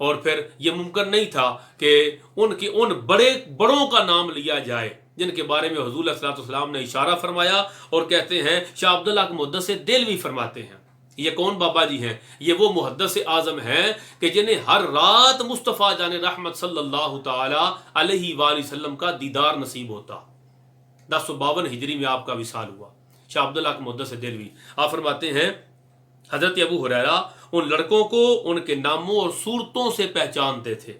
اور پھر یہ ممکن نہیں تھا کہ ان بڑوں کا نام لیا جائے جن کے بارے میں حضور صلی اللہ علیہ وسلم نے اشارہ فرمایا، اور کہتے ہیں شاہ عبداللہ کے محدث دہلوی فرماتے ہیں، یہ کون بابا جی ہیں؟ یہ وہ محدث اعظم ہیں کہ جنہیں ہر رات مصطفیٰ جان رحمت صلی اللہ تعالی علیہ وآلہ وسلم کا دیدار نصیب ہوتا۔ 1052 ہجری میں آپ کا وصال ہوا۔ شاہ عبداللہ کے محدث دہلوی آپ فرماتے ہیں حضرت ابو ہریرہ ان لڑکوں کو ان کے ناموں اور صورتوں سے پہچانتے تھے،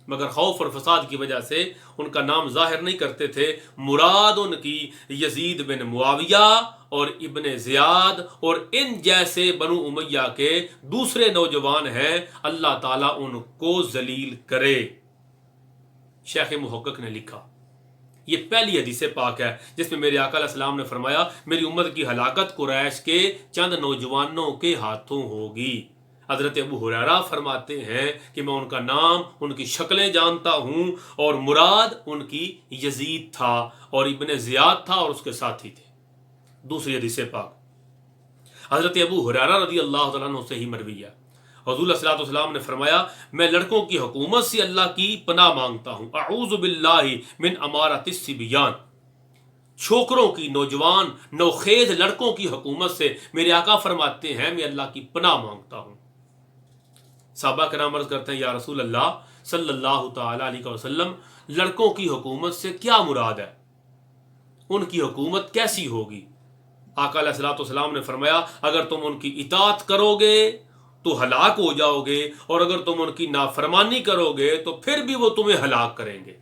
مگر خوف اور فساد کی وجہ سے ان کا نام ظاہر نہیں کرتے تھے۔ مراد ان کی یزید بن معاویہ اور ابن زیاد اور ان جیسے بنو امیہ کے دوسرے نوجوان ہیں، اللہ تعالیٰ ان کو ذلیل کرے۔ شیخ محقق نے لکھا، یہ پہلی حدیث پاک ہے جس میں میرے آقا علیہ السلام نے فرمایا میری امت کی ہلاکت قریش کے چند نوجوانوں کے ہاتھوں ہوگی۔ حضرت ابو ہریرہ فرماتے ہیں کہ میں ان کا نام، ان کی شکلیں جانتا ہوں، اور مراد ان کی یزید تھا اور ابن زیاد تھا اور اس کے ساتھی تھے۔ دوسری حدیث پاک حضرت ابو ہریرہ رضی اللہ تعالیٰ عنہ سے ہی مروی ہے۔ حضور صلی اللہ علیہ وسلم نے فرمایا میں لڑکوں کی حکومت سے اللہ کی پناہ مانگتا ہوں، اعوذ باللہ من امارۃ الصبیان، چھوکروں کی، نوجوان نوخیز لڑکوں کی حکومت سے میرے آقا فرماتے ہیں میں اللہ کی پناہ مانگتا ہوں۔ صحابہ کرام عرض کرتے ہیں یا رسول اللہ صلی اللہ تعالی علیہ وسلم، لڑکوں کی حکومت سے کیا مراد ہے؟ ان کی حکومت کیسی ہوگی؟ آقا علیہ الصلوۃ والسلام نے فرمایا اگر تم ان کی اطاعت کرو گے تو ہلاک ہو جاؤ گے، اور اگر تم ان کی نافرمانی کرو گے تو پھر بھی وہ تمہیں ہلاک کریں گے۔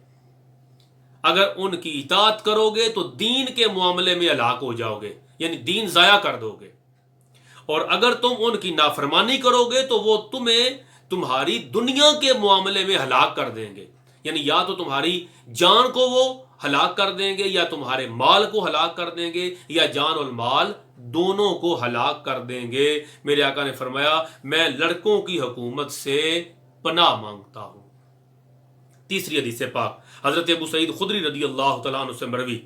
اگر ان کی اطاعت کرو گے تو دین کے معاملے میں ہلاک ہو جاؤ گے، یعنی دین ضائع کر دو گے، اور اگر تم ان کی نافرمانی کرو گے تو وہ تمہیں تمہاری دنیا کے معاملے میں ہلاک کر دیں گے، یعنی یا تو تمہاری جان کو وہ ہلاک کر دیں گے یا تمہارے مال کو ہلاک کر دیں گے، یا جان اور مال دونوں کو ہلاک کر دیں گے۔ میرے آقا نے فرمایا میں لڑکوں کی حکومت سے پناہ مانگتا ہوں۔ تیسری حدیث پاک حضرت ابو سعید خدری رضی اللہ تعالیٰ عنہ سے مروی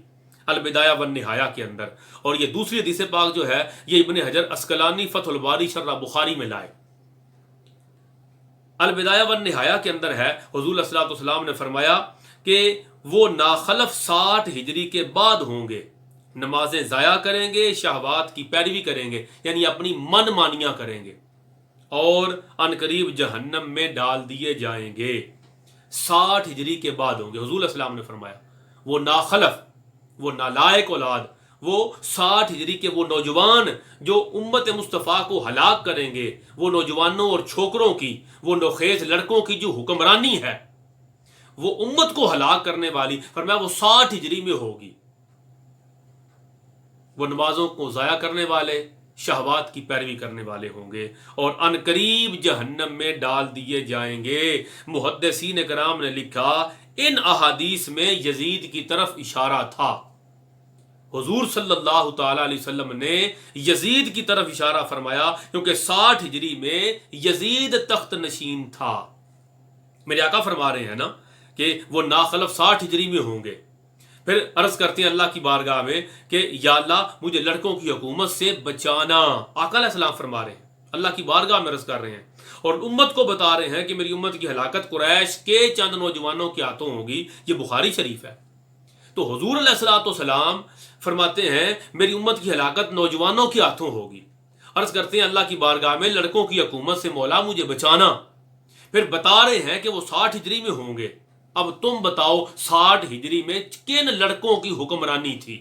البدایہ والنہایہ کے اندر، اور یہ دوسری حدیث پاک جو ہے یہ ابن حجر عسقلانی فتح الباری شرح بخاری میں لائے۔ البدایہ والنہایہ کے اندر ہے حضور صلی اللہ علیہ وسلم نے فرمایا کہ وہ ناخلف 60 ہجری کے بعد ہوں گے، نمازیں ضائع کریں گے، شہوات کی پیروی کریں گے، یعنی اپنی من مانیاں کریں گے، اور عنقریب جہنم میں ڈال دیے جائیں گے۔ 60 ہجری کے بعد ہوں گے، حضور علیہ السلام نے فرمایا وہ ناخلف، وہ نالائق اولاد، وہ 60 ہجری کے وہ نوجوان جو امت مصطفیٰ کو ہلاک کریں گے، وہ نوجوانوں اور چھوکروں کی، وہ نوخیز لڑکوں کی جو حکمرانی ہے وہ امت کو ہلاک کرنے والی، فرمایا وہ 60 ہجری میں ہوگی۔ وہ نمازوں کو ضائع کرنے والے، شہوات کی پیروی کرنے والے ہوں گے، اور عنقریب جہنم میں ڈال دیے جائیں گے۔ محدثین کرام نے لکھا ان احادیث میں یزید کی طرف اشارہ تھا، حضور صلی اللہ تعالی علیہ وسلم نے یزید کی طرف اشارہ فرمایا کیونکہ 60 ہجری میں یزید تخت نشین تھا۔ میرے آقا فرما رہے ہیں نا کہ وہ ناخلف 60 ہجری میں ہوں گے۔ پھر عرض کرتے ہیں اللہ کی بارگاہ میں کہ یا اللہ مجھے لڑکوں کی حکومت سے بچانا۔ آقا علیہ السلام فرما رہے ہیں، اللہ کی بارگاہ میں عرض کر رہے ہیں، اور امت کو بتا رہے ہیں کہ میری امت کی ہلاکت قریش کے چند نوجوانوں کے ہاتھوں ہوگی۔ یہ بخاری شریف ہے۔ تو حضور علیہ الصلوۃ والسلام فرماتے ہیں میری امت کی ہلاکت نوجوانوں کے ہاتھوں ہوگی۔ عرض کرتے ہیں اللہ کی بارگاہ میں لڑکوں کی حکومت سے مولا مجھے بچانا۔ پھر بتا رہے ہیں کہ وہ 60 ہجری میں ہوں گے۔ اب تم بتاؤ 60 ہجری میں کن لڑکوں کی حکمرانی تھی؟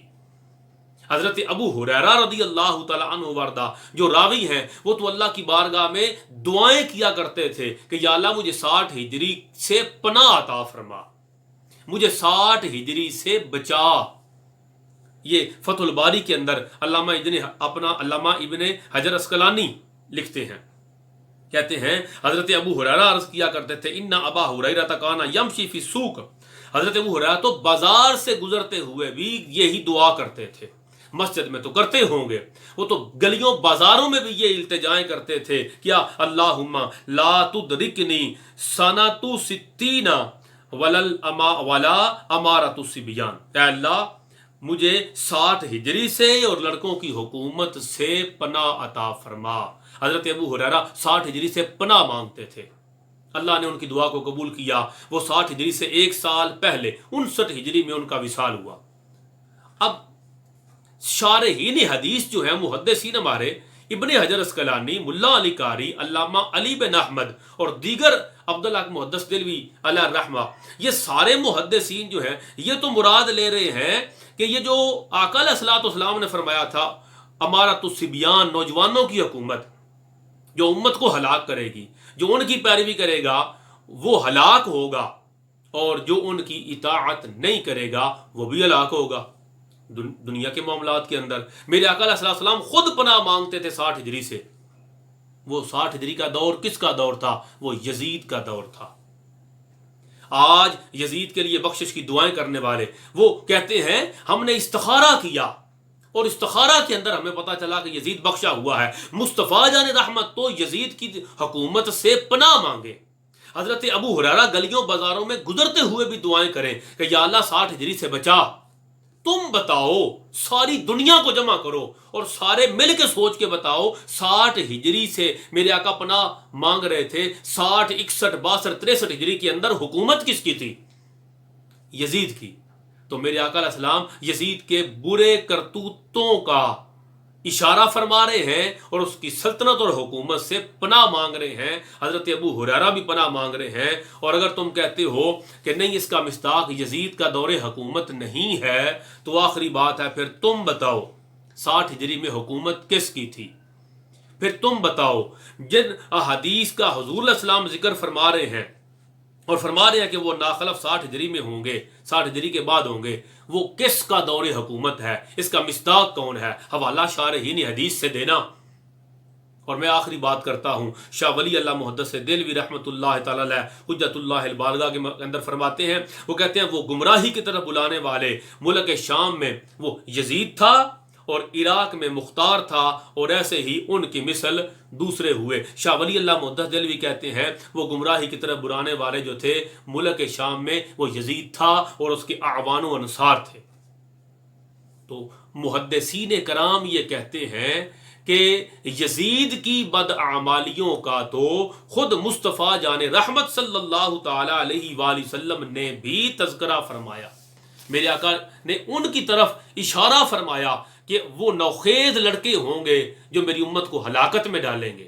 حضرت ابو ہریرہ رضی اللہ تعالیٰ عنہ وردہ جو راوی ہیں وہ تو اللہ کی بارگاہ میں دعائیں کیا کرتے تھے کہ یا اللہ مجھے 60 ہجری سے پناہ عطا فرما، مجھے 60 ہجری سے بچا۔ یہ فتح الباری کے اندر علامہ ابن حجر عسقلانی لکھتے ہیں، کہتے ہیں حضرت ابو ہریرہ عرض کیا کرتے تھے ان ابا ہریرہ کان یمشی فی السوق، حضرت ابو ہریرہ تو بازار سے گزرتے ہوئے بھی یہی دعا کرتے تھے۔ مسجد میں تو کرتے ہوں گے، وہ تو گلیوں بازاروں میں بھی یہ التجائیں کرتے تھے، کیا اللہم لا تدرکنی سنۃ 60 ولا امارۃ الصبیان، اے اللہ مجھے 60 ہجری سے اور لڑکوں کی حکومت سے پناہ عطا فرما۔ حضرت ابو ہریرہ 60 ہجری سے پناہ مانگتے تھے۔ اللہ نے ان کی دعا کو قبول کیا. وہ 60 ہجری سے ایک سال پہلے 59 ہجری میں ان کا وصال ہوا. اب شارحین حدیث جو ہیں محدثین ہمارے ابن حجر اسقلانی، ملا علی قاری، علامہ علی بن احمد اور دیگر عبداللہ محدث دہلوی علیہ الرحمہ، یہ سارے محدثین جو ہیں یہ تو مراد لے رہے ہیں کہ یہ جو آقا علیہ الصلوۃ والسلام نے فرمایا تھا امارۃ الصبیان، نوجوانوں کی حکومت جو امت کو ہلاک کرے گی، جو ان کی پیروی کرے گا وہ ہلاک ہوگا، اور جو ان کی اطاعت نہیں کرے گا وہ بھی ہلاک ہوگا. دنیا کے معاملات کے اندر میرے آقا علیہ السلام خود پناہ مانگتے تھے 60 ہجری سے. وہ 60 ہجری کا دور کس کا دور تھا؟ وہ یزید کا دور تھا. آج یزید کے لیے بخشش کی دعائیں کرنے والے وہ کہتے ہیں ہم نے استخارہ کیا اور استخارہ کے اندر ہمیں پتا چلا کہ یزید بخشا ہوا ہے. مصطفیٰ جان رحمت تو یزید کی حکومت سے پناہ مانگے. حضرت ابو ہریرہ گلیوں بازاروں میں گزرتے ہوئے بھی دعائیں کریں کہ یا اللہ 60 ہجری سے بچا. تم بتاؤ، ساری دنیا کو جمع کرو اور سارے مل کے سوچ کے بتاؤ 60 ہجری سے میرے آقا پناہ مانگ رہے تھے، 60 61 62 63 ہجری کے اندر حکومت کس کی تھی؟ یزید کی. تو میرے آقا علیہ السلام یزید کے برے کرتوتوں کا اشارہ فرما رہے ہیں اور اس کی سلطنت اور حکومت سے پناہ مانگ رہے ہیں. حضرت ابو ہریرہ بھی پناہ مانگ رہے ہیں. اور اگر تم کہتے ہو کہ نہیں اس کا مصداق یزید کا دور حکومت نہیں ہے تو آخری بات ہے، پھر تم بتاؤ 60 ہجری میں حکومت کس کی تھی؟ پھر تم بتاؤ جن احادیث کا حضور علیہ السلام ذکر فرما رہے ہیں اور فرما رہے ہیں کہ وہ ناخلف 60 ہجری میں ہوں گے، 60 ہجری کے بعد ہوں گے، وہ کس کا دور حکومت ہے؟ اس کا مصداق کون ہے؟ حوالہ شارحین حدیث سے دینا. اور میں آخری بات کرتا ہوں، شاہ ولی اللہ محدث دہلوی رحمۃ اللہ تعالی علیہ حجت اللہ البالغہ کے اندر فرماتے ہیں، وہ کہتے ہیں وہ گمراہی کی طرف بلانے والے ملک شام میں وہ یزید تھا اور عراق میں مختار تھا، اور ایسے ہی ان کی مثل دوسرے ہوئے. شاہ ولی اللہ محدث دہلوی کہتے ہیں وہ گمراہی کی طرف بلانے والے جو تھے ملک شام میں وہ یزید تھا اور اس کے اعوان و انصار تھے. تو محدثین کرام یہ کہتے ہیں کہ یزید کی بدعمالیوں کا تو خود مصطفیٰ جان رحمت صلی اللہ تعالی علیہ وآلہ وسلم نے بھی تذکرہ فرمایا. میرے آقا نے ان کی طرف اشارہ فرمایا کہ وہ نوخیز لڑکے ہوں گے جو میری امت کو ہلاکت میں ڈالیں گے.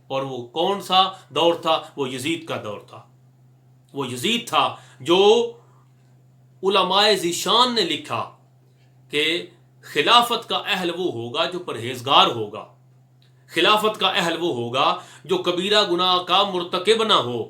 اور وہ کون سا دور تھا؟ وہ یزید کا دور تھا. وہ یزید تھا جو علماء ذیشان نے لکھا کہ خلافت کا اہل وہ ہوگا جو پرہیزگار ہوگا، خلافت کا اہل وہ ہوگا جو کبیرہ گناہ کا مرتکب نہ ہو،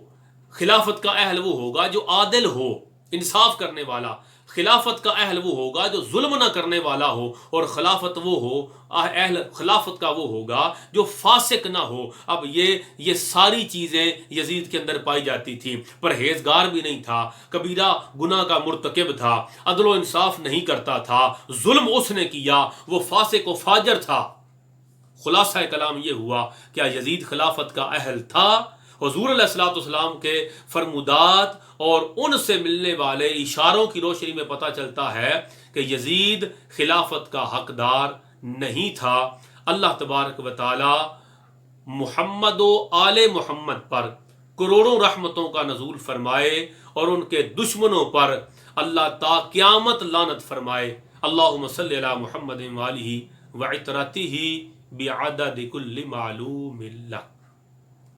خلافت کا اہل وہ ہوگا جو عادل ہو، انصاف کرنے والا، خلافت کا اہل وہ ہوگا جو ظلم نہ کرنے والا ہو، اور خلافت وہ ہو اہل خلافت کا وہ ہوگا جو فاسق نہ ہو. اب یہ ساری چیزیں یزید کے اندر پائی جاتی تھی. پرہیزگار بھی نہیں تھا، کبیرہ گناہ کا مرتکب تھا، عدل و انصاف نہیں کرتا تھا، ظلم اس نے کیا، وہ فاسق و فاجر تھا. خلاصہ کلام یہ ہوا کیا یزید خلافت کا اہل تھا؟ حضور علیہ الصلوۃ والسلام کے فرمودات اور ان سے ملنے والے اشاروں کی روشنی میں پتہ چلتا ہے کہ یزید خلافت کا حقدار نہیں تھا. اللہ تبارک و تعالی محمد و آل محمد پر کروڑوں رحمتوں کا نزول فرمائے اور ان کے دشمنوں پر اللہ تا قیامت لعنت فرمائے. اللہم صلی علی محمد وآلہ وعطرتہ بعدد کل معلوم لک.